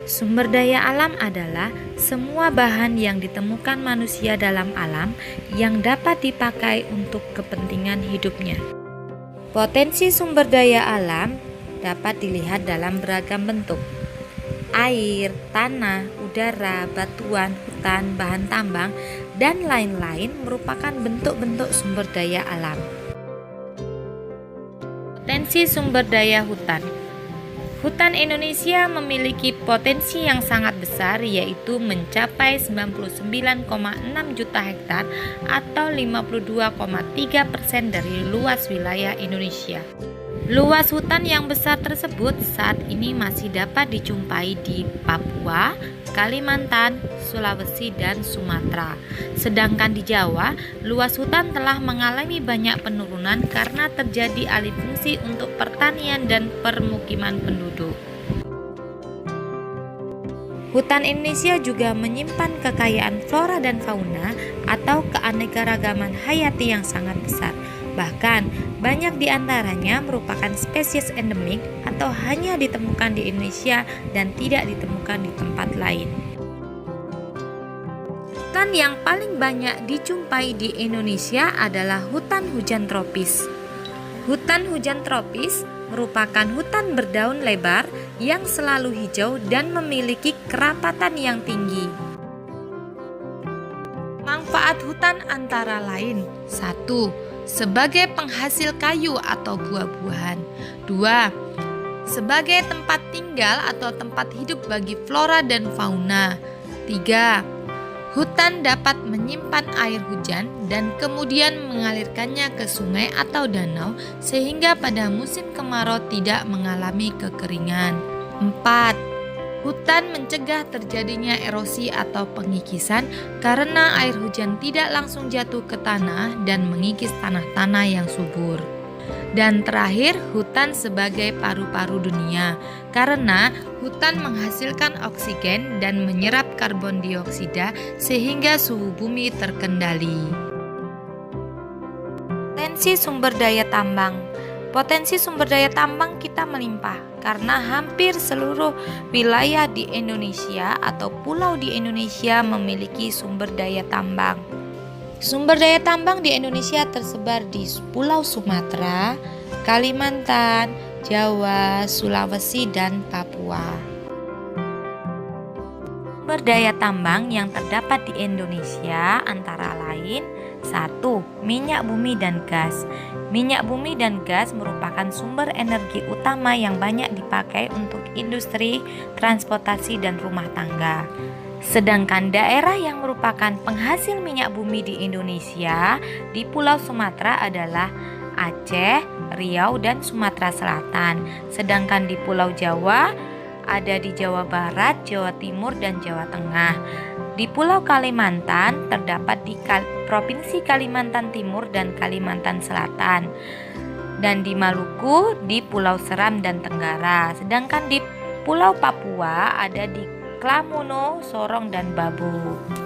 Sumber daya alam adalah semua bahan yang ditemukan manusia dalam alam yang dapat dipakai untuk kepentingan hidupnya. Potensi sumber daya alam dapat dilihat dalam beragam bentuk. Air, tanah, udara, batuan, hutan, bahan tambang, dan lain-lain merupakan bentuk-bentuk sumber daya alam. Potensi sumber daya hutan. Hutan Indonesia memiliki potensi yang sangat besar, yaitu mencapai 99,6 juta hektar atau 52,3% dari luas wilayah Indonesia. Luas hutan yang besar tersebut saat ini masih dapat dijumpai di Papua, Kalimantan, Sulawesi, dan Sumatera. Sedangkan di Jawa, luas hutan telah mengalami banyak penurunan karena terjadi alih fungsi untuk pertanian dan permukiman penduduk. Hutan Indonesia juga menyimpan kekayaan flora dan fauna atau keanekaragaman hayati yang sangat besar. Bahkan, banyak di antaranya merupakan spesies endemik atau hanya ditemukan di Indonesia dan tidak ditemukan di tempat lain. Hutan yang paling banyak dijumpai di Indonesia adalah hutan hujan tropis. Hutan hujan tropis merupakan hutan berdaun lebar yang selalu hijau dan memiliki kerapatan yang tinggi. Manfaat hutan antara lain: 1. Sebagai penghasil kayu atau buah-buahan. 2. Sebagai tempat tinggal atau tempat hidup bagi flora dan fauna. 3. Hutan dapat menyimpan air hujan dan kemudian mengalirkannya ke sungai atau danau sehingga pada musim kemarau tidak mengalami kekeringan. 4. Hutan mencegah terjadinya erosi atau pengikisan karena air hujan tidak langsung jatuh ke tanah dan mengikis tanah-tanah yang subur. Dan terakhir, hutan sebagai paru-paru dunia karena hutan menghasilkan oksigen dan menyerap karbon dioksida sehingga suhu bumi terkendali. Potensi sumber daya tambang. Potensi sumber daya tambang kita melimpah karena hampir seluruh wilayah di Indonesia atau pulau di Indonesia memiliki sumber daya tambang. Sumber daya tambang di Indonesia tersebar di Pulau Sumatera, Kalimantan, Jawa, Sulawesi, dan Papua. Sumber daya tambang yang terdapat di Indonesia antara lain: 1. Minyak bumi dan gas. Minyak bumi dan gas merupakan sumber energi utama yang banyak dipakai untuk industri, transportasi, dan rumah tangga. Sedangkan daerah yang merupakan penghasil minyak bumi di Indonesia di Pulau Sumatera adalah Aceh, Riau, dan Sumatera Selatan. Sedangkan di Pulau Jawa ada di Jawa Barat, Jawa Timur, dan Jawa Tengah. Di Pulau Kalimantan terdapat di Provinsi Kalimantan Timur dan Kalimantan Selatan. Dan di Maluku di Pulau Seram dan Tenggara. Sedangkan di Pulau Papua ada di Klamono, Sorong, dan Babuk.